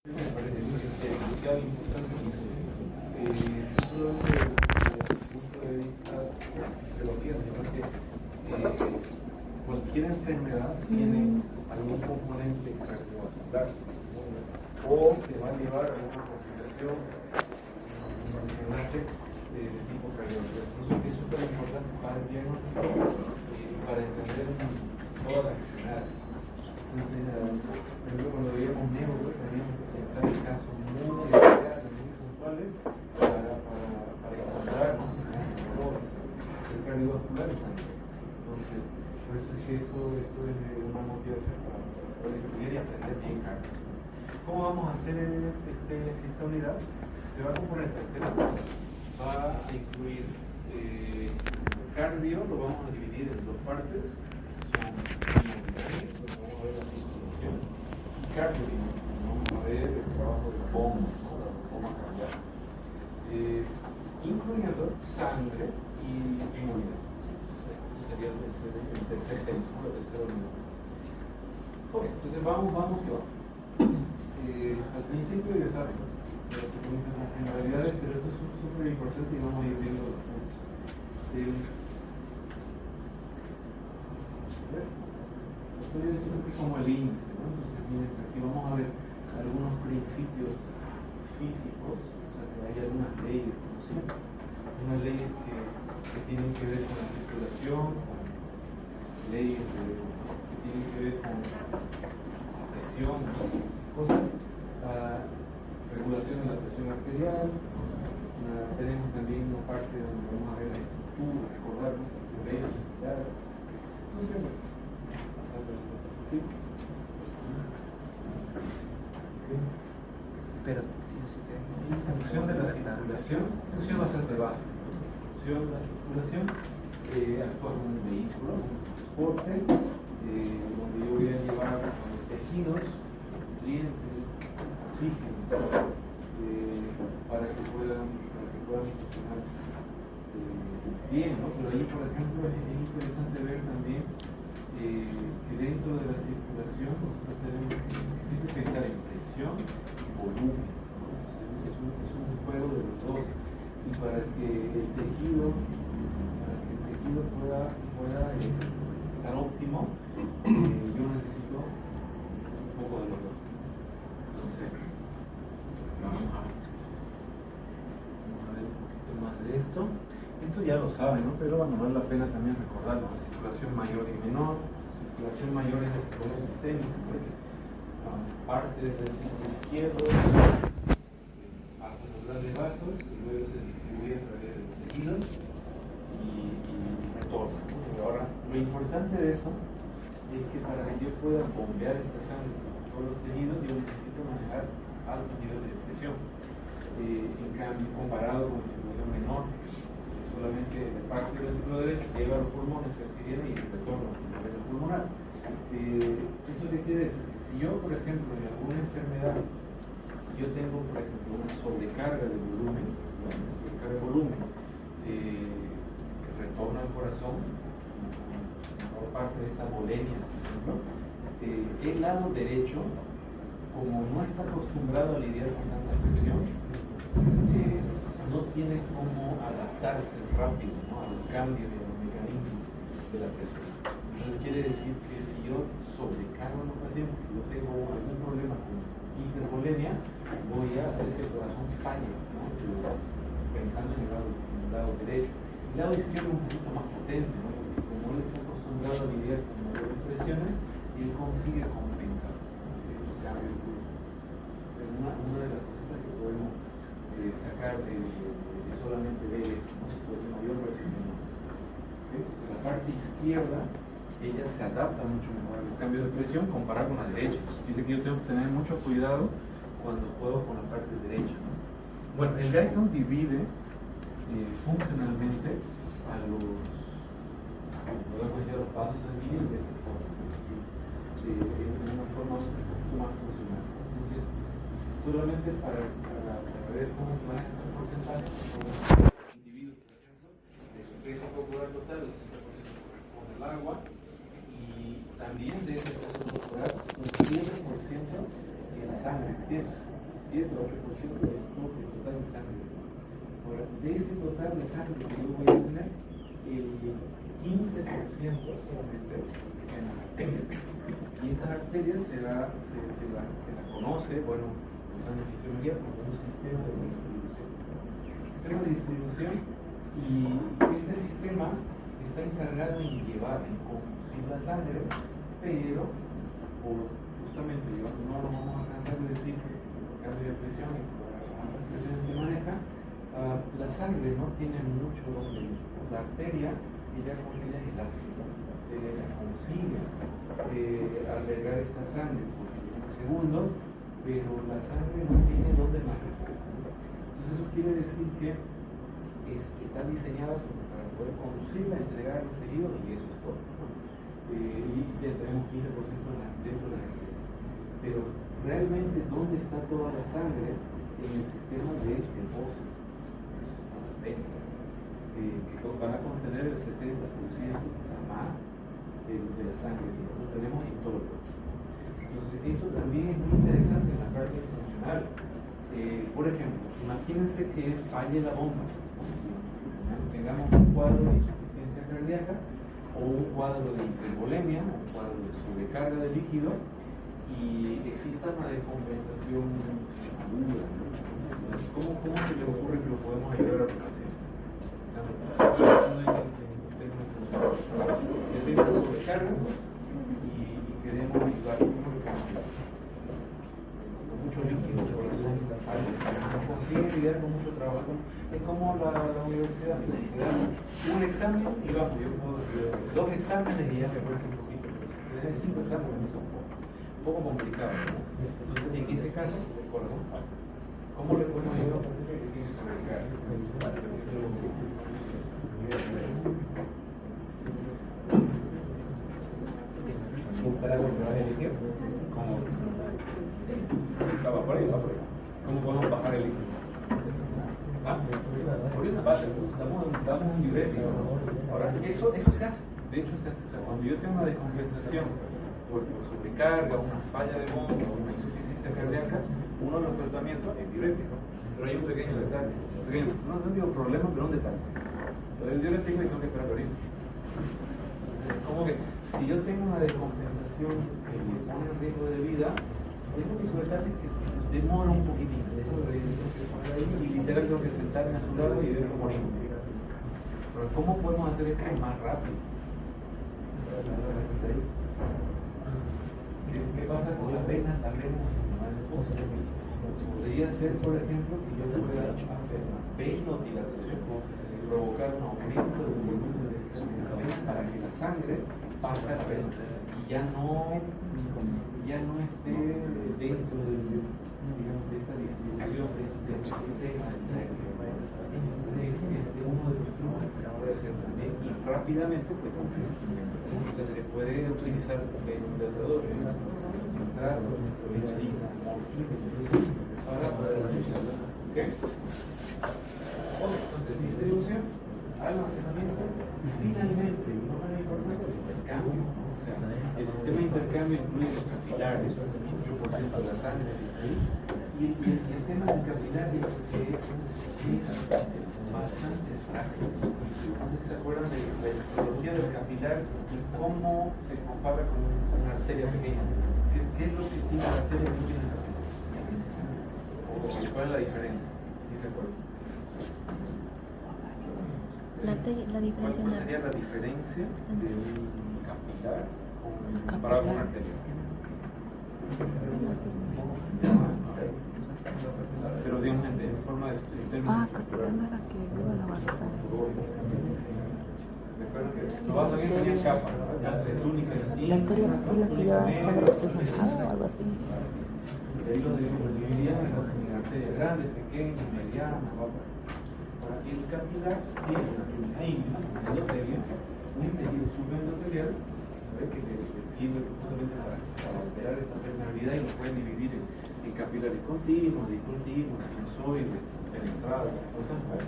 Me parece demasiado importante no solo desde el punto de vista de la fisiología, sino que cualquier enfermedad tiene algún componente cardiovascular, ¿no? O te va a llevar a una complicación, un enfermedad de tipo cardiovascular. Entonces es súper importante para el diagnóstico y para entender todas las enfermedades. Entonces, por ejemplo, cuando veíamos neuro, teníamos que pensar en casos muy especiales, muy puntuales, para encontrar, ¿no?, el cardiovascular. Entonces, por eso es que esto es una motivación para poder estudiar y aprender bien cardio. ¿Cómo vamos a hacer esta unidad? Se va a componer de 3 temas. Va a incluir cardio, lo vamos a dividir en 2 partes. Son hemodinámicas, vamos a ver la circulación, y cardiodinámica, vamos a ver el trabajo de la bomba, ¿no?, la bomba cardíaca, incluyendo sangre y inmunidad. Ese sería el tercer tema, ¿no?, la tercera unidad. Ok, entonces vamos que vamos. Al principio ya saben, las generalidades, pero esto es súper importante y vamos a ir viendo los puntos. Esto es como el índice, ¿no? Entonces, miren, aquí vamos a ver algunos principios físicos, o sea, que hay algunas leyes, como siempre, unas leyes que tienen que ver con la circulación, con leyes que tienen que ver con la presión, cosas, regulación de la presión arterial. Tenemos también una parte donde vamos a ver la estructura, recordar, ¿no?, los leyes, entonces, bueno, Pero en función de la circulación, función bastante básica. En función de la circulación, actúa como un vehículo, un transporte, donde yo voy a llevar a los tejidos, nutrientes, oxígeno, para que puedan funcionar bien, ¿no? Pero ahí, por ejemplo, es interesante ver también que dentro de la circulación nosotros tenemos que siempre pensar en presión y volumen, ¿no? Es un juego de los dos, y para que el tejido pueda estar óptimo, yo necesito un poco de los dos. Entonces, vamos a ver un poquito más de esto. Esto ya lo saben, ¿no?, pero bueno, vale la pena también recordarlo. La circulación mayor y menor. Circulación mayor es la circulación sistémica, porque parte del círculo izquierdo pasa los grandes vasos y luego se distribuye a través de los tejidos y retorna, ¿no? Y ahora, lo importante de eso es que para que yo pueda bombear esta sangre por todos los tejidos, yo necesito manejar altos niveles de presión. En cambio, comparado con la circulación menor, solamente de parte del ventrículo derecho llega a los pulmones, se oxigena y retorna a la vena pulmonar. ¿Eso qué quiere decir? Que si yo, por ejemplo, en alguna enfermedad, yo tengo, por ejemplo, una sobrecarga de volumen, ¿no?, una sobrecarga de volumen que retorna al corazón, por parte de esta bolemia, por ejemplo, el lado derecho, como no está acostumbrado a lidiar con tanta presión, no tiene cómo adaptarse rápido, ¿no?, al cambio de los mecanismos de la presión. Entonces quiere decir que si yo sobrecargo a los pacientes, si yo tengo algún problema con hipervolemia, voy a hacer que el corazón falle, ¿no?, pensando en el lado derecho. El lado izquierdo es un poquito más potente, ¿no?, porque como él está acostumbrado a lidiar con mayores presiones, él consigue compensar, ¿no?, el cambio de curso. Una de las cositas que podemos sacar de solamente ver una situación mayor versus menor. ¿Okay? Entonces, la parte izquierda, ella se adapta mucho mejor al cambio de presión comparado con la derecha. Dice que yo tengo que tener mucho cuidado cuando juego con la parte derecha, ¿no? Bueno, el Guyton divide funcionalmente a los vasos sanguíneos de esta forma, de una forma un poquito más funcional. Entonces, solamente para ver cómo se maneja este porcentaje, son individuos, por ejemplo, de su peso corporal total, el 60% corresponde al agua, y también de ese peso corporal, un 7% de la sangre que tiene. 7 o 8% es todo el total de sangre. Ahora, de ese total de sangre que yo voy a tener, el 15% solamente en las arterias. Y estas arterias se la conoce, bueno, en fisiología como un sistema de distribución. Sistema de distribución, y este sistema está encargado en llevar, en conducir la sangre, pero justamente no nos vamos a cansar de decir que por cambio de presión y por las presiones que maneja, la sangre no tiene mucho donde ir. La arteria, ella como ella es elástica, ella consigue albergar esta sangre por un segundo, pero la sangre no tiene donde más. Entonces eso quiere decir que está diseñada para poder conducirla, entregar los tejidos, y eso es todo. Y ya tenemos 15% dentro de la arteria. Pero realmente, ¿dónde está toda la sangre? En el sistema de depósito, las venas, que van a contener el 70%, quizá más, de la sangre, que lo tenemos en todo el cuerpo. Entonces, eso también es muy interesante en la parte funcional. Por ejemplo, imagínense que falle la bomba. Tengamos un cuadro de insuficiencia cardíaca, o un cuadro de hipervolemia, un cuadro de sobrecarga de líquido, y exista una descompensación aguda. ¿Cómo se le ocurre que lo podemos ayudar al paciente? Tenemos sobrecarga y queremos ayudar con mucho líquido, corazón, no consigue lidiar con mucho trabajo. Es como la universidad, un examen y vamos, yo puedo dos exámenes y ya me cuesta un poquito, pero si tenés 5 exámenes son un poco complicados, ¿no? Entonces, en ese caso, el corazón falta. ¿Cómo le podemos ayudar a un paciente que tiene sobrecarga? ¿Para controlar el líquido? ¿Cómo? Va por ahí. ¿Cómo podemos bajar el líquido? Por una base, damos un diurético. Ahora, eso se hace. De hecho, se hace. O sea, cuando yo tengo una descompensación por sobrecarga, una falla de bomba, una insuficiencia cardíaca, uno de los tratamientos es diurético. Pero hay un pequeño detalle. No digo problema, pero un detalle. El diurético y tengo que esperar orina. Es como que si yo tengo una descompensación que me pone en riesgo de vida, tengo que soltarle que demora un poquitito. Y literal tengo que sentarme a su lado y ver cómo morimos. Pero ¿cómo podemos hacer esto más rápido? ¿Qué pasa con las venas? Las venas podría ser, por ejemplo, que yo pueda hacer una venodilatación, provocar un aumento del volumen de la vena para que la sangre pase a la vena y ya no esté dentro de esta distribución del sistema de tránsito. Es uno de los trucos que se puede hacer también y rápidamente se puede utilizar venodilatadores, nitratos, insulina, morfina para poder realizarlo. ¿Ok? Entonces, distribución, almacenamiento y finalmente, no menos importante, el intercambio. O sea, el sistema de intercambio incluye los capilares, el 8% de la sangre, y el tema del capilar es bastante frágil. Entonces, ¿se acuerdan de la histología del capilar y cómo se compara con una arteria pequeña? ¿Qué es lo que tiene la arteria que no tiene el capilar? ¿Cuál es la diferencia? ¿Sí se acuerdan? La diferencia ¿Cuál sería la diferencia de un capilar comparado con una arteria? Pero digamos en forma de términos cámara que luego la vas a hacer. Recuerden que lo vas a ver tenía chapa, de túnica. La arteria es la que lleva sangre oxigenada o algo así. De ahí lo dividirían en arterias grandes, pequeñas, medianas, bajas. Y el capilar tiene una íntima, una arteria, un tejido subendothelial que sirve justamente para alterar esta permeabilidad y lo pueden dividir en capilares continuos, discontinuos, sinusoides, fenestrados, cosas así.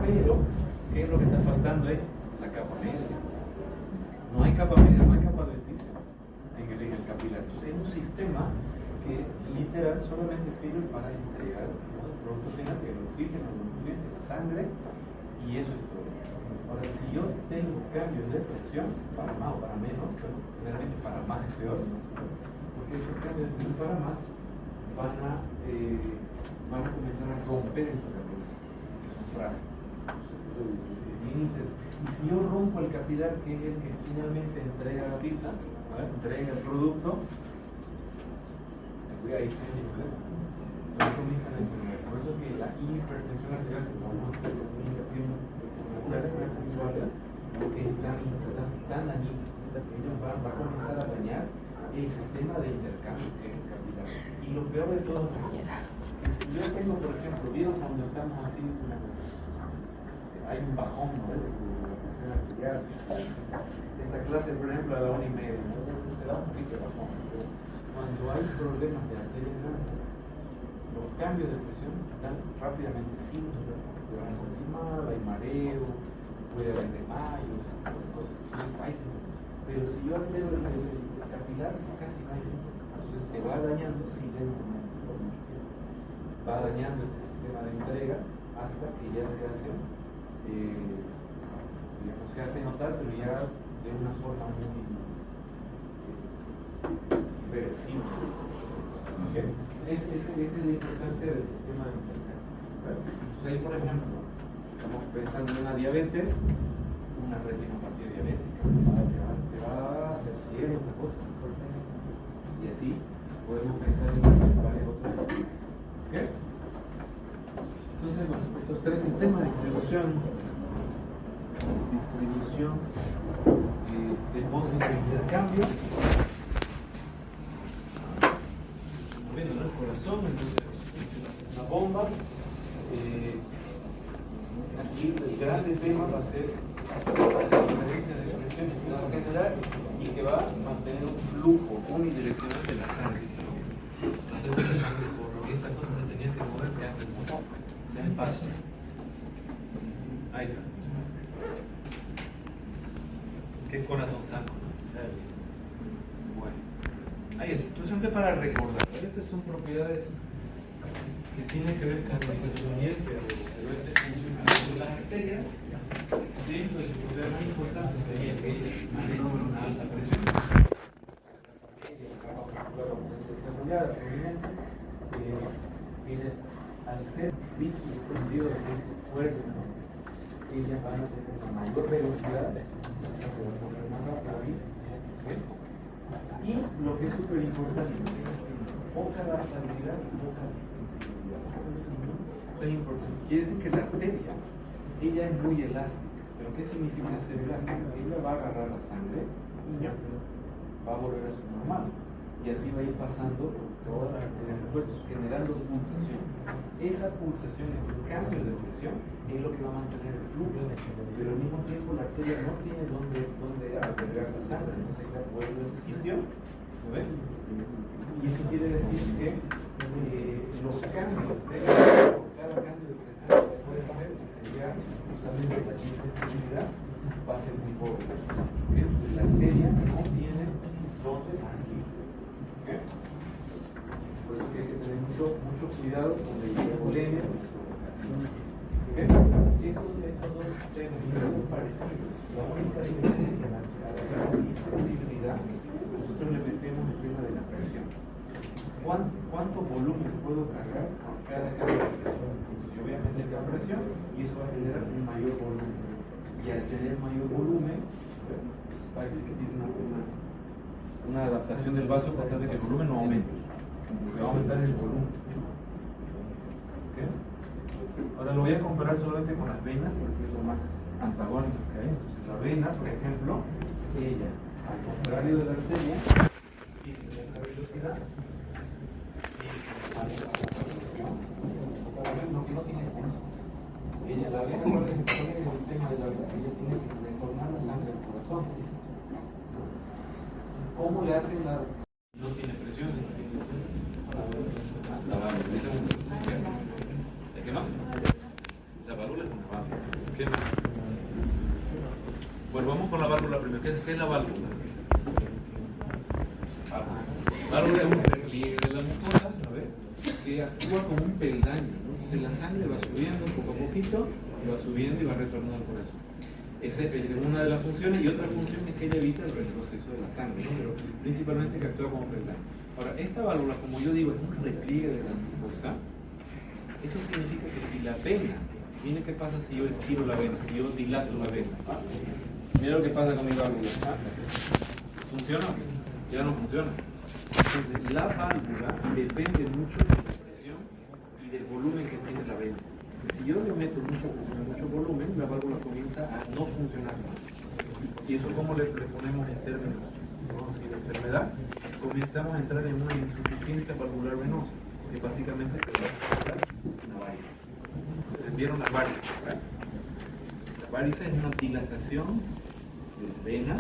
Pero, ¿qué es lo que está faltando ahí? La capa media. No hay capa media, no hay capa adventicia en el capilar. Entonces es un sistema que literal solamente sirve para entregar, ¿no?, el producto final, que es el oxígeno, los nutrientes, la sangre, y eso es todo. Ahora, si yo tengo cambios de presión, para más o para menos, pero generalmente para más es peor, ¿no?, porque esos cambios de presión para más van a comenzar a romper el capilar, que son frágiles. Y si yo rompo el capilar, que es el que finalmente entrega la pizza, ¿vale?, entrega el producto, ahí entonces comienzan a enfermar. Por eso que la hipertensión arterial, que vamos a hacer los puntuales, es tan dañina, que ellos va a comenzar a dañar el sistema de intercambio que es el capilar. Y lo peor de todo es que si yo tengo, por ejemplo, vieron cuando estamos así, hay un bajón, ¿no?, de la presión arterial. Esta clase, por ejemplo, a la 1:30, ¿no?, te da un poquito de bajón. Pero cuando hay problemas de arterias grandes, los cambios de presión dan rápidamente síntomas. Te van a sentir mal, hay mareo, puede haber desmayos, ese tipo de cosas. Pero si yo altero el capilar, casi no hay síntomas. Entonces se va dañando silentemente por mucho tiempo. Va dañando este sistema de entrega hasta que ya se hace, digamos, se hace notar, pero ya de una forma muy irreversible. ¿Okay? Esa es la importancia del sistema de intercambio. Entonces ahí, por ejemplo, estamos pensando en una diabetes, una retinopatía diabética, te va a hacer ciego, otra cosa. Y así podemos pensar en varias otras. ¿Okay? Entonces, bueno, estos tres sistemas de distribución, depósito e intercambio. Bueno, ¿no?, el corazón, entonces una bomba. Aquí el gran tema va a ser la diferencia de presión en la general y que va a mantener un flujo unidireccional de la sangre. Hacer que la sangre corra. Y esta cosa se tenía que mover ya en paso. Ahí está. Qué corazón sano, ¿no? Bueno. Ahí está. Entonces, aunque para recordar, estas son propiedades que tienen que ver con la funcionamiento de las arterias. Sí, pues el problema más importante sería que ellas manejan una alta presión. La capa muscular desarrollada, obviamente, al ser vínculos tendidos de peso fuerte, ¿no?, ellas van a tener una mayor velocidad, se va a correr más rápido. ¿Okay? Y lo que es súper importante, poca adaptabilidad y poca distensibilidad. Eso es importante. Quiere decir que la arteria, ella es muy elástica. ¿Pero qué significa ser elástica? Ella va a agarrar la sangre y ya va a volver a su normal. Y así va a ir pasando por todas las arterias del cuerpo, generando pulsación. Esa pulsación, el cambio de presión, es lo que va a mantener el flujo. Pero al mismo tiempo la arteria no tiene dónde albergar la sangre, entonces ya vuelve a su sitio. ¿Lo ven? Y eso quiere decir que los cambios de cada cambio de presión que se puede hacer, que sería justamente la insensibilidad, va a ser muy pobre. ¿Okay? La arteria no tiene dónde aquí. ¿Okay? Por eso que hay que tener mucho cuidado con la hipovolemia. ¿Okay? Estos dos términos son parecidos. La única diferencia es que a la distensibilidad nosotros le metemos el tema de la presión. ¿Cuánto volumen puedo cargar con cada cambio de presión? Entonces yo voy a meter la presión y eso va a generar un mayor volumen. Y al tener mayor volumen, va a existir una adaptación del vaso para tratar de que el volumen no aumente. Le va a aumentar el volumen. ¿Okay? Ahora lo voy a comparar solamente con las venas porque es lo más antagónico que hay. Entonces, la vena, por ejemplo, ella, al contrario de la arteria, tiene poca velocidad. No tiene pulso. Ella, la vena, ¿cuál es el tema de la vena? Ella tiene que retornar la sangre al corazón. ¿Cómo le hacen la.? No tiene presión, sino tiene la válvula. ¿Es que no? La válvula es una válvula. ¿Qué no? Bueno, vamos con la válvula primero. ¿Qué es la válvula? La válvula es un repliegue de la mucosa que actúa como un peldaño, ¿no? Entonces la sangre va subiendo poco a poquito, va subiendo y va retornando al corazón. Esa es una de las funciones, y otra función es que ella evita el retroceso de la sangre, ¿no? Pero principalmente que actúa como peldaño. Ahora, esta válvula, como yo digo, es un repliegue de la mucosa. Eso significa que si la vena, mire qué pasa si yo estiro la vena, si yo dilato la vena. Mira lo que pasa con mi válvula. ¿Funciona? Ya no funciona. Entonces, la válvula depende mucho de la presión y del volumen que tiene la vena. Si yo le meto mucha presión, mucho volumen, la válvula comienza a no funcionar más. ¿Y eso cómo le ponemos en términos de enfermedad? Comenzamos a entrar en una insuficiencia valvular venosa, que básicamente te va a causar una varice. ¿Entendieron la varice? La varice es una dilatación de la vena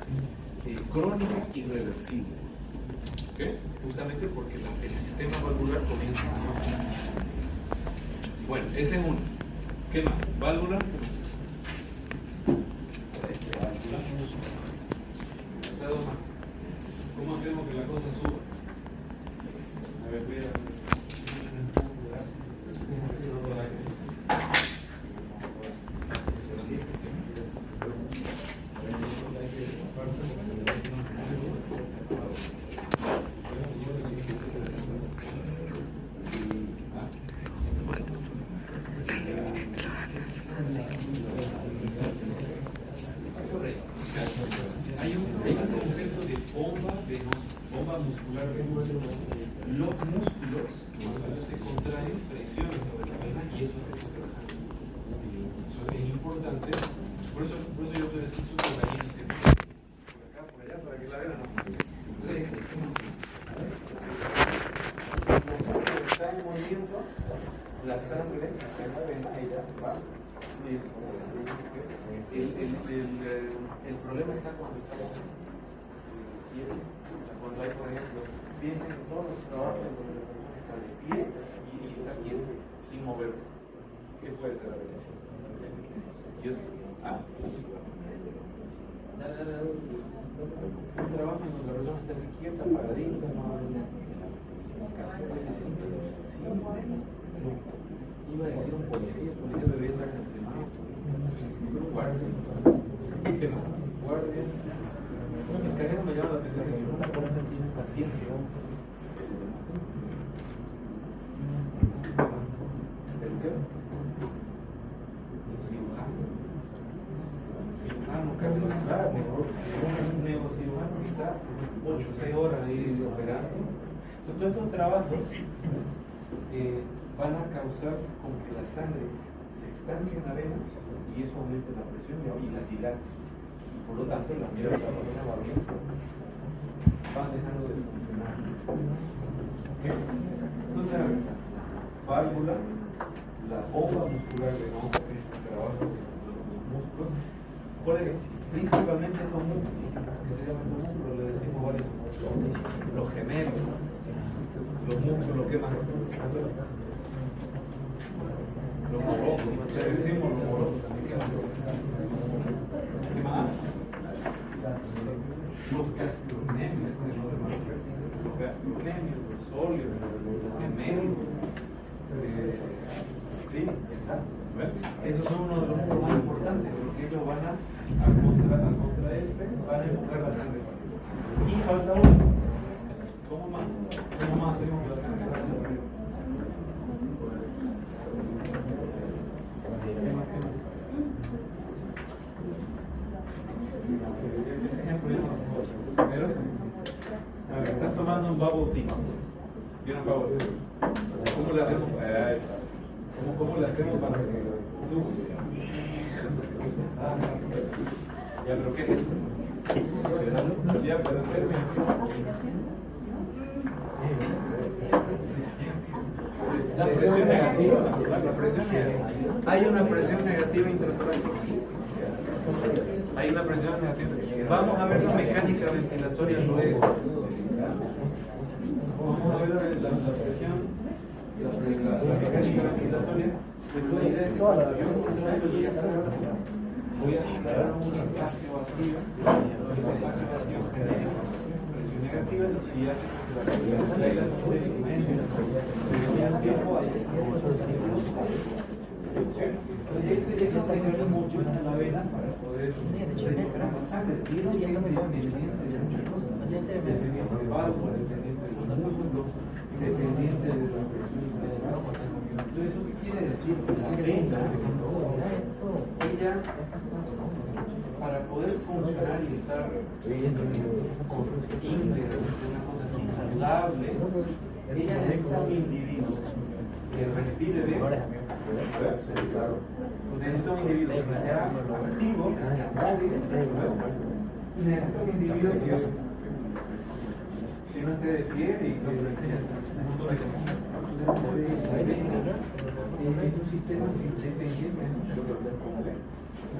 crónica irreversible. ¿Okay? Justamente porque el sistema valvular comienza a no funcionar. Bueno, ese es uno. ¿Qué más? Válvula. ¿Cómo hacemos que la cosa suba? A ver, cuidado. Hay un concepto de bomba muscular venosa. Los músculos, cuando ellos se contraen, presionan sobre la vena y eso hace que la sangre. Eso es importante. Por eso yo estoy haciendo su gallina siempre. Por acá, por allá, para que la vena no. Entonces, cuando está en movimiento, la sangre en la vena, ella se va. El problema está cuando estamos quietos. Cuando hay, por ejemplo, piensen en todos los trabajos donde la persona está de pie y está quieto, sin moverse. ¿Qué puede ser la verdad? Yo sí. Un trabajo en donde la persona está así quieta, paradita, no iba a decir un policía debería estar en el semáforo. Guardia. ¿Qué más? Guardia. El cajero me llama la atención que una persona tiene un paciente. ¿El qué? Un cirujano. Un cardiovascular, un neurocirujano que está 8 o 6 horas ahí operando. Entonces, todos estos trabajos van a causar como que la sangre se estancie en la vena y eso aumenta la presión y la dilata. Y por lo tanto, las miras de la vena van dejando de funcionar. ¿Okay? Entonces, válvula, la bomba muscular venosa, que es el trabajo de los músculos, principalmente estos músculos, que se llaman los músculos, le decimos varios, los gemelos, los músculos que más. Los morosos, le decimos los morosos también. ¿Qué más? Los gastrocnemios, los sólidos, los gemelos. Sí, esos son uno de los puntos más importantes, porque ellos van a contraerse, van a empujar la sangre. Y falta uno. ¿Cómo más hacemos que la sangre vaya? Primero, estás tomando un bubble tea. ¿Vieron un bubble tea? ¿Cómo le hacemos? ¿Cómo le hacemos para que suba? Ya, pero ¿qué es esto? Ya, pero hacerme. La presión negativa. Hay una presión negativa intratorácica. Hay una presión negativa. Vamos a ver la mecánica ventilatoria luego. Vamos a ver la presión, la mecánica ventilatoria. Voy a generar un espacio vacío. Ese espacio vacío genera presión negativa y si hace que la calidad de la presión Ese mecanismo utiliza la vena para poder recuperar la sangre. Y eso que es dependiente de muchas cosas. Dependiente de válvulas, dependiente de los músculos, dependiente de la presión del agua. Entonces, ¿eso qué quiere decir? La vena, ella, para poder funcionar y estar íntegra, una cosa así saludable, ella necesita un individuo que respire bien. Necesita un individuo que sea activo, que sea móvil, necesita un individuo que no esté de pie y que un montón de cosas. Es un sistema independiente.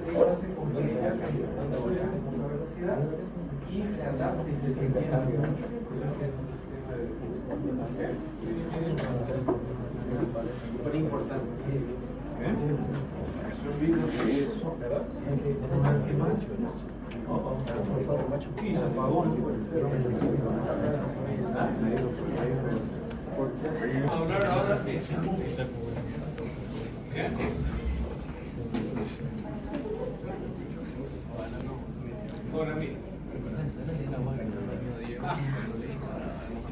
Ello hace con que ella cambie la velocidad y se adapte y se defienda mucho. Súper importante. Se olvida de eso, ¿verdad? ¿Qué más? Y se apagó. Hablar ahora de ahora mira.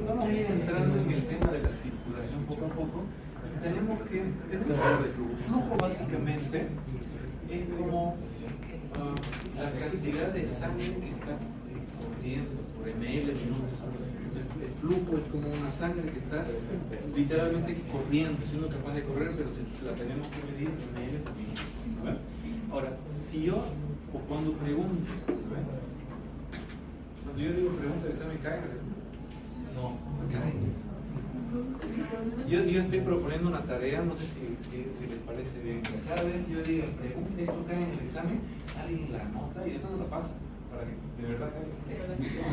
Vamos a ir entrando en el tema de la circulación poco a poco. Tenemos que hablar de flujo. Flujo básicamente es como la cantidad de sangre que está corriendo por ml minutos. El flujo es como una sangre que está literalmente corriendo, siendo capaz de correr, pero la tenemos que medir en ml por minuto. ¿Vale? Ahora, si yo, o cuando pregunto, cuando yo digo pregunta, ¿el examen cae? No, no cae. Yo estoy proponiendo una tarea, no sé si les parece bien. Cada vez yo diga, pregunte, esto cae en el examen, alguien la anota y después no la pasa, para que de verdad caiga.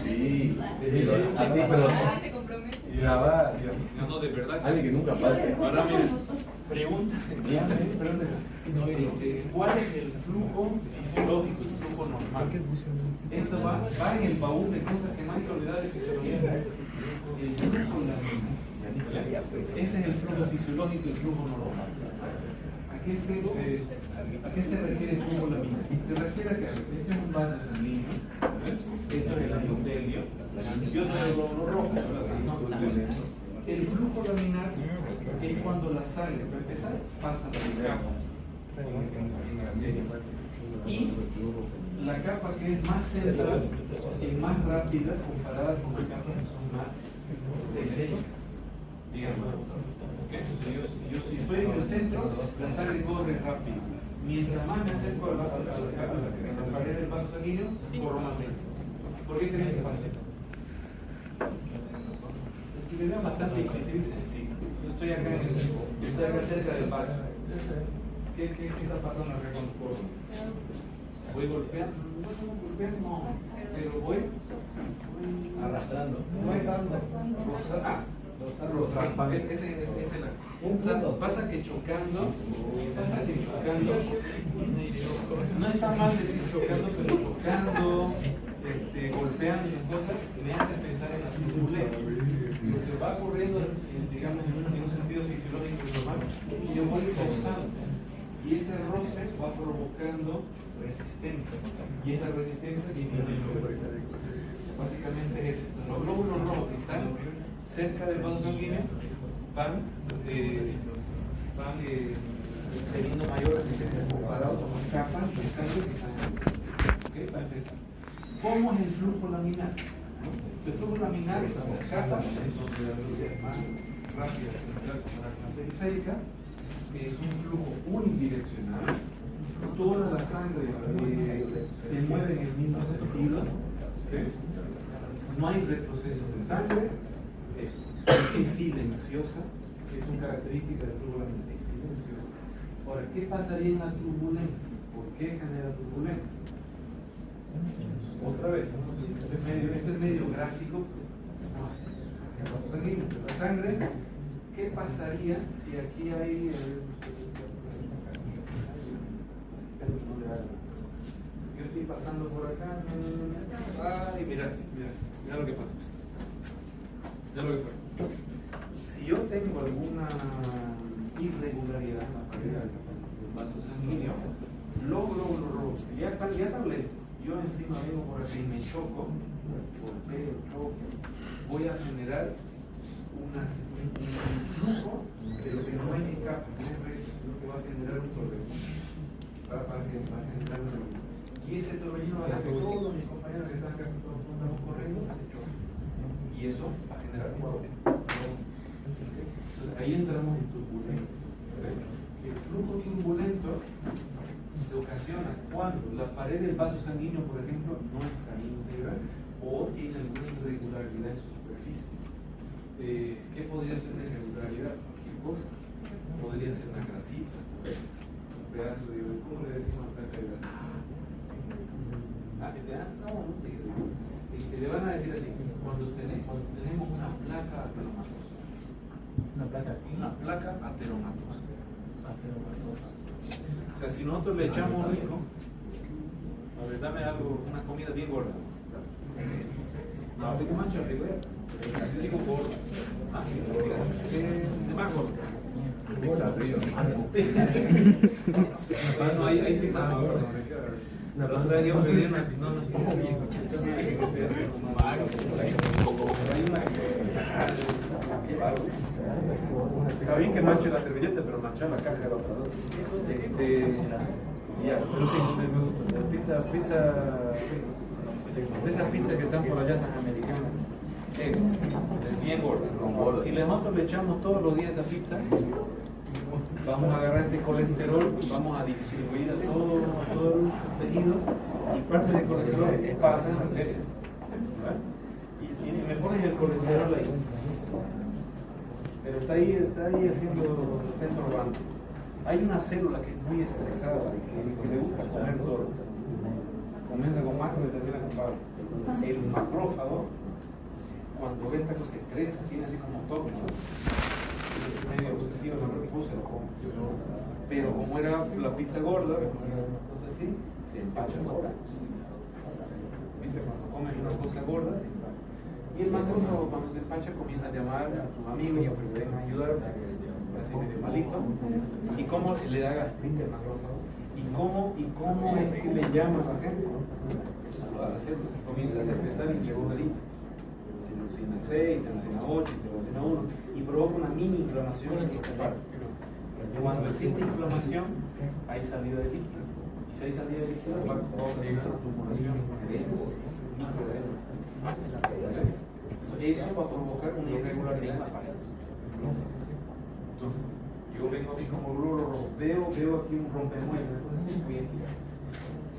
Sí, así, pero se compromete. no, de verdad. Alguien que nunca pase. Ahora miren, pregunta, ¿cuál es el flujo fisiológico, el flujo normal? Esto va en el baúl de cosas que no hay que olvidar de fisiología. El flujo laminar. Ese es el flujo fisiológico y el flujo normal. ¿A qué se refiere el flujo laminar? Se refiere a que este es un vaso sanguíneo, esto es el endotelio, yo tengo los rojos. El flujo laminar es cuando la sangre, para empezar, pasa por capas en la arteria. Y la capa que es más central es más rápida comparada con las capas que son más derechas. Digamos, ¿okay? Yo si estoy en el centro, la sangre corre rápido. Mientras más me acerco a la pared del vaso sanguíneo, corro más lento. ¿Por qué creen que pasa eso? Es que me veo bastante intuitivo y sencillo. Yo estoy acá cerca del vaso. ¿Qué está pasando acá con los corros? ¿Voy golpeando? No, pero voy Arrastrando. Pasa que chocando, no está mal decir chocando, pero chocando, golpeando y cosas, me hace pensar en la turbulencia. Lo que va ocurriendo, digamos, en un sentido fisiológico normal, y yo voy causando. Y ese roce va provocando resistencia, y esa resistencia disminuye. Básicamente es eso. Los glóbulos rojos que están cerca del vaso sanguíneo van teniendo mayor resistencia comparado con las capas de sangre que están en el para empezar. ¿Cómo es el flujo laminar? El flujo laminar es las capas, donde la velocidad es más rápida central comparada con la periférica, que es un flujo unidireccional. Toda la sangre se mueve en el mismo sentido. No hay retroceso de sangre, es silenciosa, es una característica del flujo laminar, es silenciosa. Ahora, ¿qué pasaría en la turbulencia? ¿Por qué genera turbulencia? Otra vez, esto es medio gráfico. La sangre, ¿qué pasaría si aquí hay yo estoy pasando por acá? Ay, mira lo que pasa. Si yo tengo alguna sanguíneo, ya tan lento. Yo encima vengo por aquí y me choco, golpeo, choco, voy a generar un flujo, pero que no hay capa, no es recto, lo que va a generar un torbellino. Va a generar un torbellino. Y ese torbellino va a hacer que todos mis compañeros que están acá, todos estamos corriendo, se choquen. Y eso va a generar un torbellino. Entonces ahí entramos en turbulencia. El flujo turbulento se ocasiona cuando la pared del vaso sanguíneo, por ejemplo, no está íntegra o tiene alguna irregularidad en su superficie. ¿Qué podría ser una irregularidad? Cualquier cosa. Podría ser una grasita, un pedazo de... ¿Cómo le decimos a un pedazo de grasa? No, le van a decir así, cuando tenemos una placa ateromatosa. ¿Una placa? Una placa ateromatosa. O sea, si nosotros le echamos rico, a ver, dame algo, una comida bien gorda. No, ¿de qué mancha rico? Digo gorda. De más gorda. No, hay pizza más gorda. La otra yo pedí una, está bien que manche la servilleta, pero manchar la caja de la otra dos. Ya, pero sí, me gusta. De esas pizzas que están por allá, esas americanas, es bien gorda. Si nosotros le echamos todos los días esa pizza, vamos a agarrar este colesterol, vamos a distribuir a todos los tejidos y parte del colesterol pasa en las arterias. Y me ponen el colesterol ahí. Pero está ahí haciendo, está estorbando. Hay una célula que es muy estresada y que le gusta comer todo. Comienza con macro y termina con paro. El macrófago, cuando ve esta cosa se estresa, tiene así como toque, ¿no? Es medio obsesivo, no lo puse, lo como. Pero como era la pizza gorda, entonces sí, se empacha todo. ¿Viste? Cuando comes una cosa gorda, se empacha. Y el macrófago, cuando se empacha, comienza a llamar a sus amigos que le vengan a ayudar, así medio malito. ¿Y cómo le da gastritis al macrófago? ¿Y cómo es que le llama a la gente? A la célula comienza a secretar intraglobulina, leucina 6, leucina 8, leucina 1, y provoca una mini inflamación en esta parte. Cuando existe inflamación, hay salida de líquido. Y si hay salida de líquido, va a provocar una tumoración microedema. Eso va a provocar una irregularidad en la pared. Entonces, yo vengo aquí como glóbulo, veo aquí un rompemuebles, voy a girar.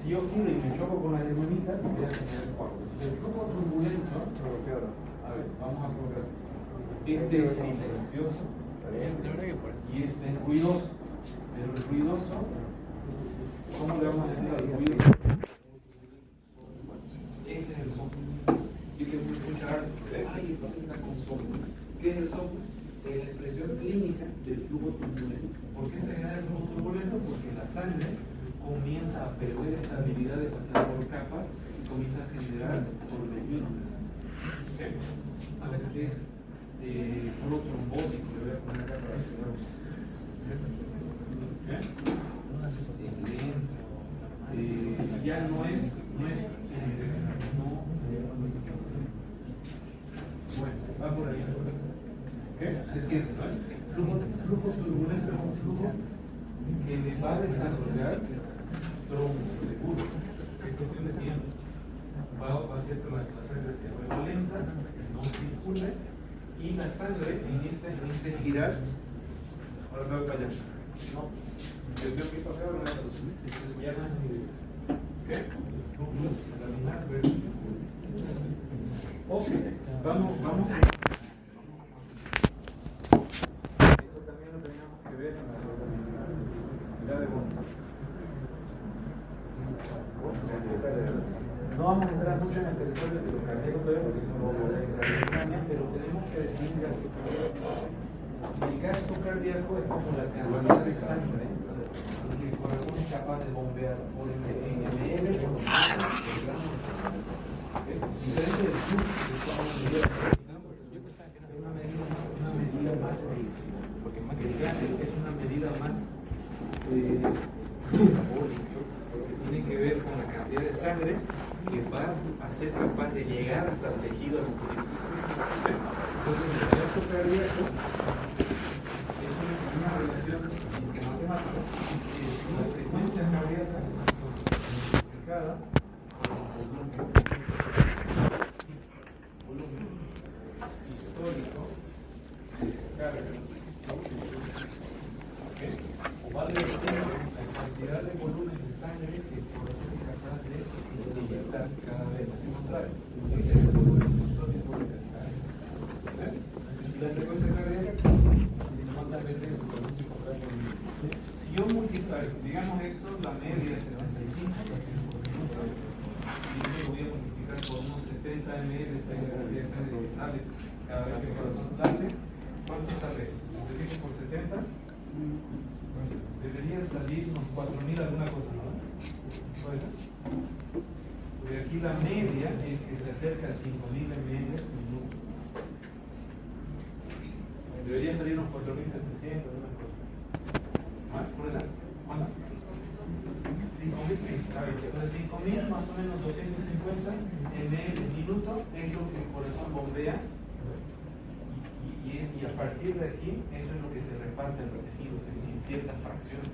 Si yo giro y me choco con la hermanita, voy a tener el cuadro. El flujo turbulento, a ver, vamos a colocar. Este es silencioso y este es ruidoso. Pero el ruidoso, ¿cómo le vamos a decir al ruido? Este es el soplo. Y que escuchar, ay, el paciente está con soplo. ¿Qué es el soplo? Es la expresión clínica del flujo turbulento. ¿Por qué se genera el flujo turbulento? Porque la sangre comienza a perder esta habilidad de pasar por capas y comienza a generar torbellinos de sangre. Es puro trombótico, le voy a poner acá para que se vea. Ya no es unidireccional, no. Bueno, va por ahí. ¿Se entiende? Flujo turbulento es un flujo que le va a desarrollar trombos seguros. Es cuestión de tiempo. Va a hacer que la sangre se vuelva lenta, no circule, y la sangre inicia a girar. Ahora me voy para allá. No. Yo tengo que ir para acá, ahora ya no es mi dirección. ¿Qué? Laminar, ok, vamos a... Esto también lo teníamos que ver en la de bomba. No vamos a entrar mucho en el territorio de los cardíacos todavía porque eso no lo vamos a entrar, pero tenemos que decir que el gasto cardíaco es como la cantidad de sangre que el corazón es capaz de bombear por el ml o diferente del flujo que estamos midiendo. Es una medida más, porque es una medida más sangre que va a ser capaz de llegar hasta el tejido. Entonces, el gasto cardíaco es una relación que matemática, la frecuencia cardíaca multiplicada por el volumen sistólico de descarga. ¿Okay? O vale decir la cantidad de volumen de sangre que el corazón es capaz de inyectar cada vez. Así contrario, ese es el volumen sistólico de descarga. Y la frecuencia cardíaca, ¿cuántas veces el corazón se contrae? Si yo multiplico, digamos esto, la media es 75 y yo voy a multiplicar por unos 70 ml de cantidad de sangre que sale cada vez que el corazón late, ¿cuánto sale? ¿multiplico por 70? Debería salir unos 4.000 alguna cosa, ¿no? Porque aquí la media es que se acerca a 5.000 ml por minuto. Debería salir unos 4.700, alguna cosa. ¿Más? ¿Por edad? ¿Cuánto? 5.000, sí, está bien. Entonces 5.000 más o menos 250 ml minuto es lo que el corazón bombea. Y a partir de aquí, eso es lo que se reparte en los tejidos en ciertas fracciones.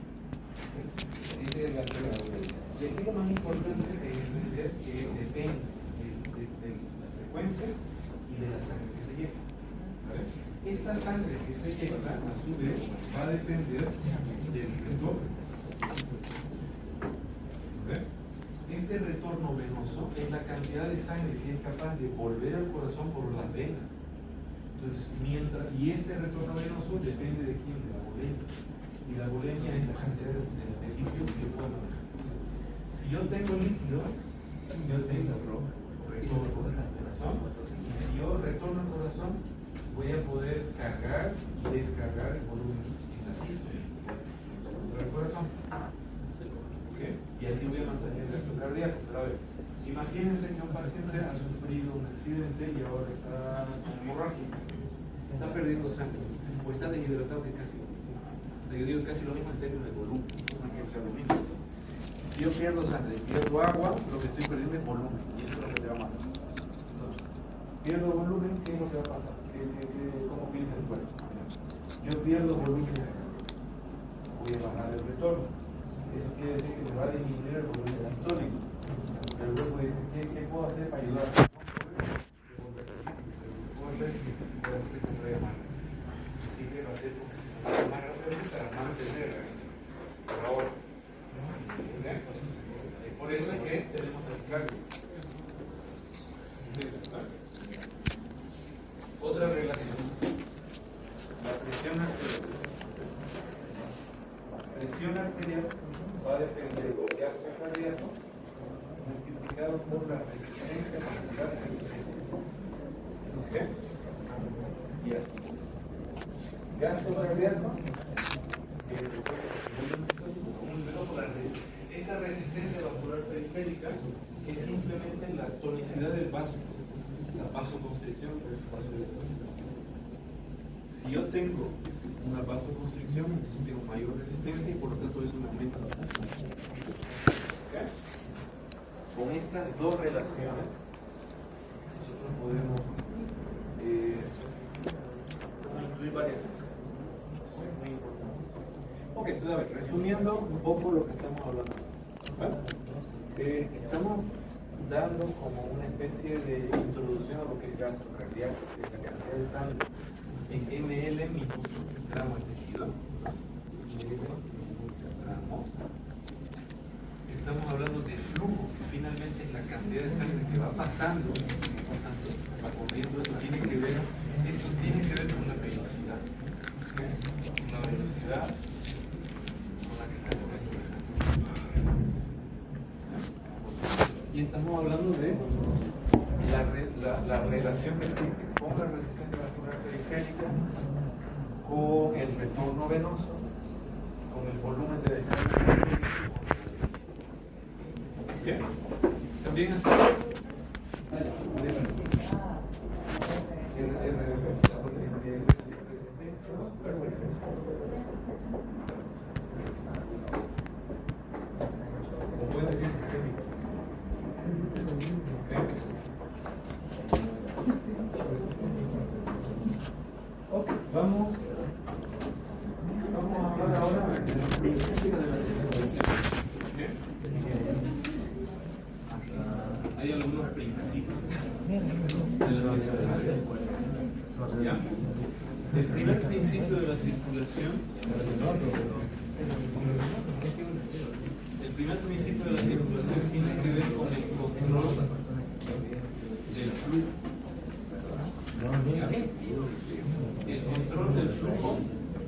Y aquí lo más importante es entender que depende de la frecuencia y de la sangre que se lleva. ¿Vale? Esta sangre que se lleva, a su vez, va a depender del retorno. ¿Vale? Este retorno venoso es la cantidad de sangre que es capaz de volver al corazón por las venas. Entonces, y este retorno venoso depende de quién, de la bolemia. Y la bolemia es la cantidad de líquido que yo puedo manejar. Si yo tengo líquido, yo tengo retorno al corazón. Y si yo retorno al corazón, voy a poder cargar y descargar el volumen en la sístole del corazón. ¿Okay? Y así voy a mantener el gasto cardíaco. Pero a ver, imagínense que un paciente ha sufrido un accidente y ahora está con hemorragia. Está perdiendo sangre o está deshidratado, que es casi lo mismo. Yo digo casi lo mismo en términos de volumen, no quiere ser lo mismo. Si yo pierdo sangre, pierdo agua, lo que estoy perdiendo es volumen y eso es lo que te va a matar. Entonces, pierdo volumen, ¿qué es lo que va a pasar? ¿Cómo piensa el cuerpo? Yo pierdo volumen, voy a bajar el retorno. Eso quiere decir que me va a disminuir el volumen sistólico. Pero luego dice, ¿qué puedo hacer para ayudar? Así que va a ser porque se más rápido para mantener por ahora. Por eso es que tenemos taquicardia. Otra relación, la presión arterial. La presión arterial va a depender del gasto cardíaco multiplicado por la resistencia cardíaca. ¿Okay? Bien. Gasto cardíaco. Esta resistencia vascular periférica es simplemente la tonicidad del vaso, la vasoconstricción por el espacio de la. Si yo tengo una vasoconstricción, entonces tengo mayor resistencia y por lo tanto es un aumento. ¿Okay? Con estas dos relaciones, nosotros podemos incluir varias cosas. Es muy importante. Ok, entonces a ver, resumiendo un poco lo que estamos hablando. ¿Vale? Estamos dando como una especie de introducción a lo que es gasto cardíaco, que es la cantidad de sangre en ml minuto gramo de tejido. Gramos. Estamos hablando de flujo, que finalmente es la cantidad de sangre que va pasando, va corriendo. Eso tiene que ver con la velocidad. ¿Okay? Con la velocidad con la que está corriendo la sangre. Y estamos hablando de la relación que existe con la resistencia vascular periférica, con el retorno venoso, con el volumen de descarga. ¿Qué? También es como pueden decir sistémico. característica de la circulación. Hay algunos principios de la circulación. ¿Ya? El primer principio de la circulación, tiene que ver con el control del flujo. El control del flujo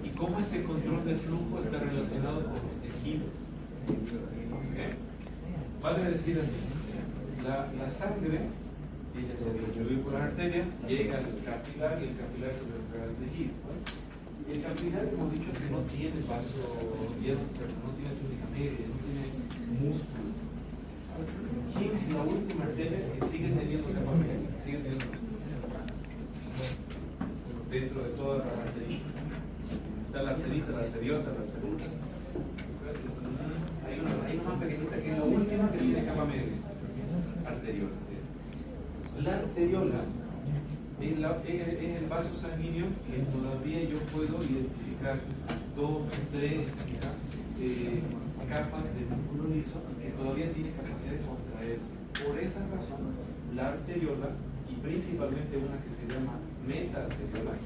y cómo este control del flujo está relacionado con los tejidos. ¿Okay? Vale decir así, la sangre, ella se distribuye por la arteria, llega al capilar y el capilar se retrasa al tejido. El capilar, hemos dicho que no tiene vaso, no tiene túnica media, no tiene músculo. ¿Quién es la última arteria que sigue teniendo capa media? Sigue teniendo dentro de todas las arterias. Está la arterita, la arteriota, la arteruta. Hay una más pequeñita que es la última que tiene capa media. Arteriola. La arteriola es el vaso sanguíneo que todavía yo puedo identificar 2, 3, quizás, capas de músculo liso que todavía tiene capacidad de contraerse. Por esa razón, la arteriola, y principalmente una que se llama metaarteriola,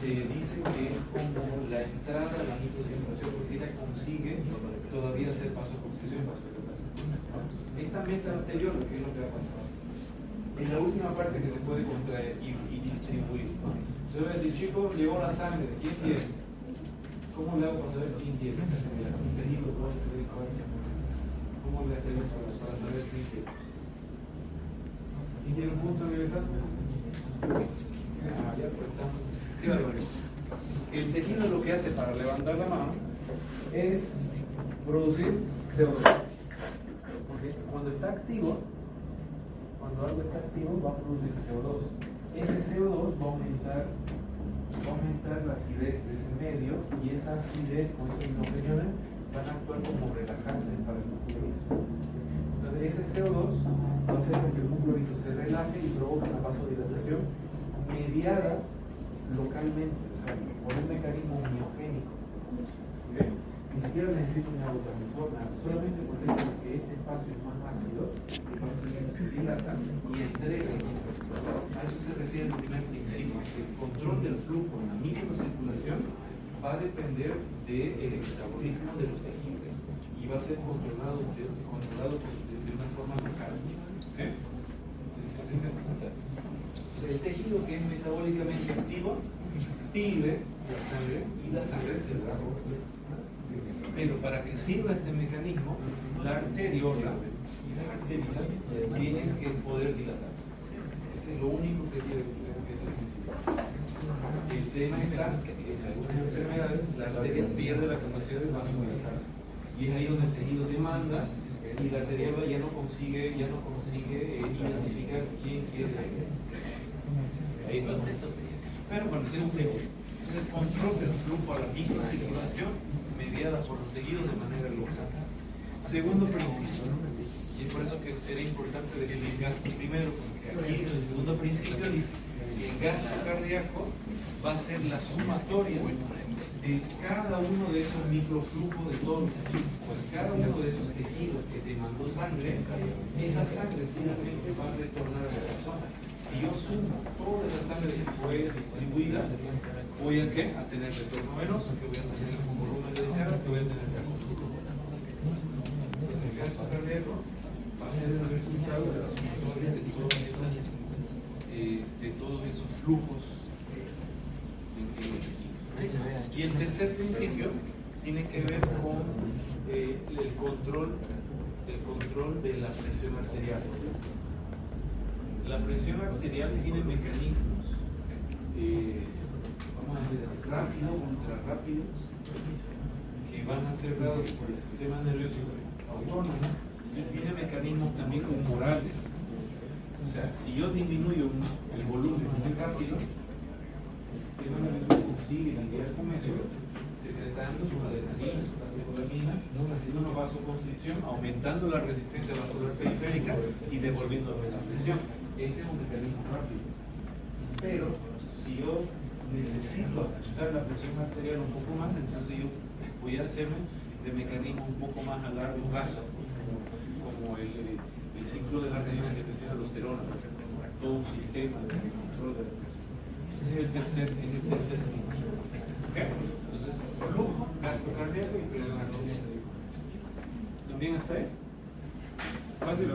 se dice que es como la entrada a la microcirculación porque ella consigue todavía hacer vasoconstricción y vasodilatación. Esta metaarteriola, ¿qué es lo que va a pasar? Es la última parte que se puede contraer y distribuir. Yo voy a decir, chicos, llegó la sangre, ¿quién quiere? ¿Cómo le hago para saber quién quiere? ¿Cómo le hacemos para saber quién quiere? ¿Quién quiere un punto universal? ¿Qué va a ver? El tejido lo que hace para levantar la mano es producir CO2. Porque cuando está activo, cuando algo está activo va a producir CO2. Ese CO2 va a aumentar la acidez de ese medio y esa acidez con esas inocciones van a actuar como relajantes para el músculo liso. Entonces ese CO2 va a hacer que el músculo liso se relaje y provoque una vasodilatación mediada localmente, o sea, por un mecanismo miogénico. ¿Okay? Ni siquiera necesito un neurotransmisor, nada, solamente por el hecho de que este espacio es más ácido, el vaso se dilata y entrega el líquido. A eso se refiere el primer principio, que el control del flujo en la microcirculación va a depender del metabolismo de los tejidos y va a ser controlado de una forma local. ¿Okay? El tejido que es metabólicamente activo pide la sangre y la sangre se da. Pero para que sirva este mecanismo, la arteriola y la arteria tienen que poder dilatarse. Ese es lo único que se necesita. El tema está que en algunas enfermedades la arteria pierde la capacidad de vasodilatarse. Y es ahí donde el tejido demanda y la arteriola ya no consigue identificar quién quiere. Ahí está. Pero bueno, ese es un principio. Es el control del flujo a la microcirculación mediada por los tejidos de manera local. Segundo principio, y es por eso que era importante definir el gasto primero, porque aquí en el segundo principio dice que el gasto cardíaco va a ser la sumatoria de cada uno de esos microflujos de todos los tejidos. Pues cada uno de esos tejidos que te mandó sangre, esa sangre finalmente va a retornar a la persona. Si yo sumo toda la sangre que fue distribuida, voy a ¿qué? A tener retorno venoso, que voy a tener un volumen de descarga, que voy a tener gasto. El gasto cardíaco va a ser el resultado de las sumatorias de todos esos flujos en el tejido. Y el tercer principio tiene que ver con el control de la presión arterial. La presión arterial tiene mecanismos, vamos a decir, rápido, ultra rápido, que van a ser dados por el sistema nervioso autónomo y tiene mecanismos también humorales. O sea, si yo disminuyo el volumen muy rápido, el sistema nervioso consigue lidiar con eso, secretando su adrenalina, su catecolamina, haciendo una vasoconstricción, aumentando la resistencia vascular periférica y devolviendo la presión. Ese es un mecanismo rápido. Pero si yo necesito ajustar la presión arterial un poco más, entonces yo voy a hacerme de mecanismos un poco más a largo plazo, como el ciclo de la renina-angiotensina aldosterona, todo un sistema de control de la presión. Ese es el tercer punto. ¿Okay? Entonces, flujo, gasto cardíaco y presión arterial. ¿También hasta ahí? Fácil, ¿no?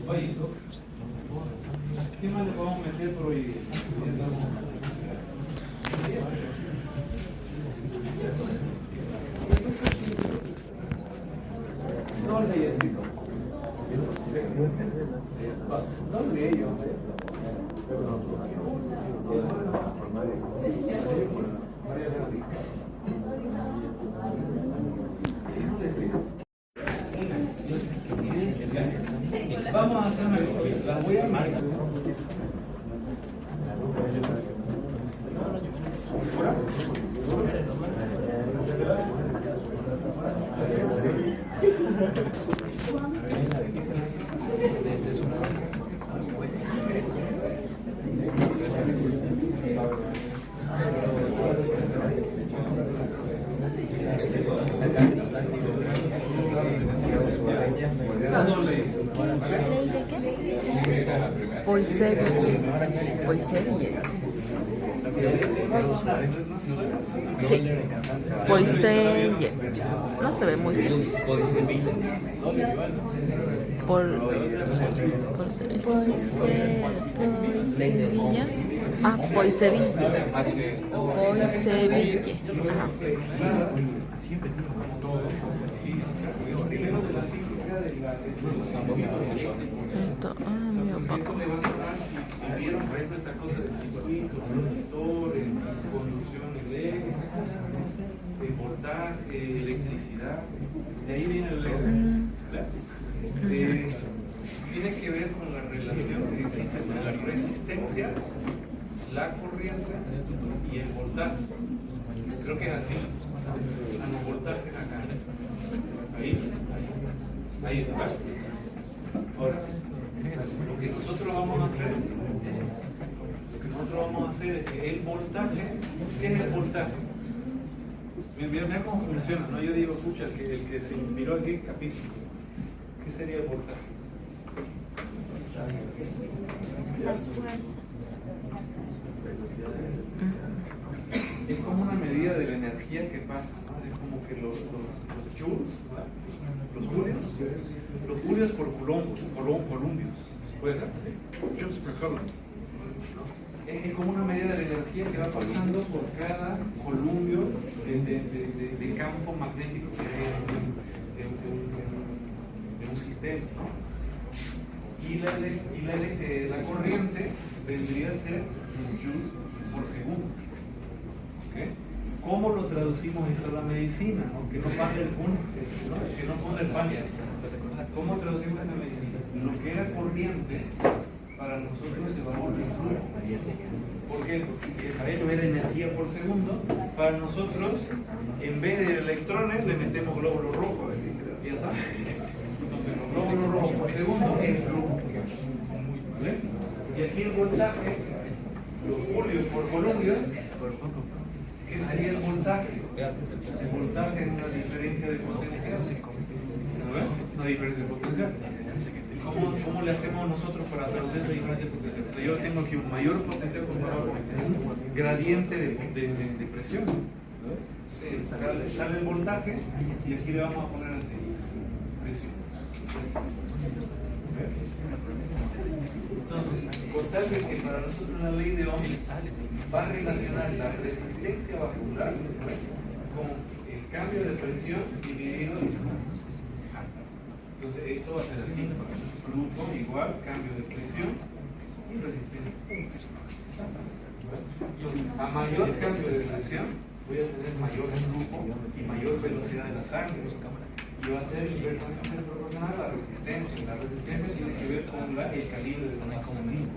Oye, ¿qué más le podemos meter por hoy? ¿Dónde Yesito? ¿Dónde ellos? Vamos a hacer una cosa, las voy a marcar. Poiseville. Sí, Poiseville. No se ve muy bien. Poisevilla. Ah, Poiseville. Poiseville. Medio opaco. Vieron, por ejemplo, esta cosa de circuitos, resistores, conducción eléctrica, voltaje, electricidad. De ahí viene el ¿verdad? Tiene que ver con la relación que existe entre la resistencia, la corriente y el voltaje. Creo que es así. Los voltajes acá. Ahí está. Ahora, lo que nosotros vamos a hacer es que el voltaje, ¿qué es el voltaje? Mira cómo funciona, ¿no? Yo digo, escucha, el que se inspiró aquí, capítulo. ¿Qué sería el voltaje? La fuerza. Es como una medida de la energía que pasa, ¿no? Es como que los joules, ¿verdad? Los julios por columbios, ¿puede ser? Joules per coulomb. Es como una medida de la energía que va pasando por cada columbio de campo magnético que hay en un sistema, ¿no? Y la corriente vendría a ser joules por segundo. ¿Okay? ¿Cómo lo traducimos esto a la medicina? ¿No? Que no pase el punto, que no ponga el pan. ¿Cómo traducimos en la medicina? Lo que era corriente para nosotros se va a volver flujo. ¿Por qué? Porque para ellos era energía por segundo, para nosotros, en vez de electrones, le metemos glóbulos rojos. ¿Ya está? Entonces, los glóbulos rojos por segundo es flujo. ¿Vale? Y aquí el voltaje, los julios por columbios, ¿qué sería el voltaje? El voltaje es una diferencia de potencial. Una diferencia de potencial. ¿Cómo le hacemos nosotros para traducir esa diferencia de potencial? Yo tengo aquí un mayor potencial comparado con este, un gradiente de presión. Sale el voltaje y aquí le vamos a poner así, presión. Entonces, contarles que para nosotros la ley de Ohm va a relacionar la resistencia vascular con el cambio de presión dividido en flujo. Entonces, esto va a ser así: flujo igual cambio de presión y resistencia. A mayor cambio de presión, voy a tener mayor flujo y mayor velocidad de la sangre. Y va a ser inversamente proporcional a la resistencia. La resistencia tiene que ver con el calibre del vaso sanguíneo.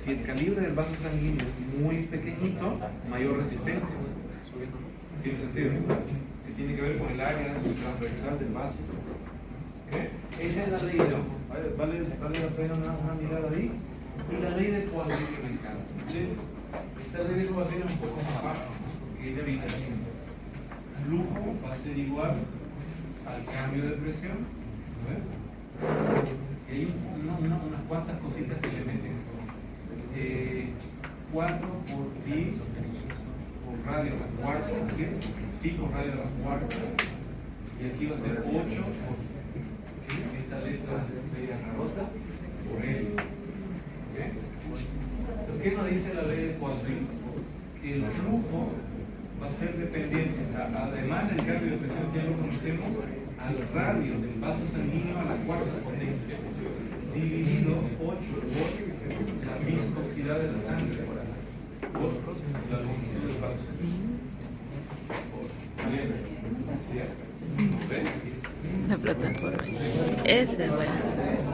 Si el calibre del vaso sanguíneo es muy pequeñito, mayor resistencia. ¿Tiene sentido? Que tiene que ver con el área transversal del vaso. ¿Okay? Esa es la ley de Ohm. ¿Vale la pena una mirada ahí? Y la ley de cuadril que me encanta. Esta ley de cuadril es un poco más baja, porque ella evita siempre. Flujo va a ser igual al cambio de presión. Y hay unas cuantas cositas que le meten. 4 por pi por radio a la cuarta, ¿cierto? Pi por radio a la cuarta. Y aquí va a ser 8 por esta letra media rarota por L. ¿Qué nos dice la ley de cuadril? Que el flujo va a ser dependiente, además del cambio de presión que ya lo conocemos, al radio del vaso sanguíneo a la cuarta potencia, dividido 8 por la viscosidad de la sangre, por la viscosidad del vaso sanguíneo. La plataforma. Ese, bueno.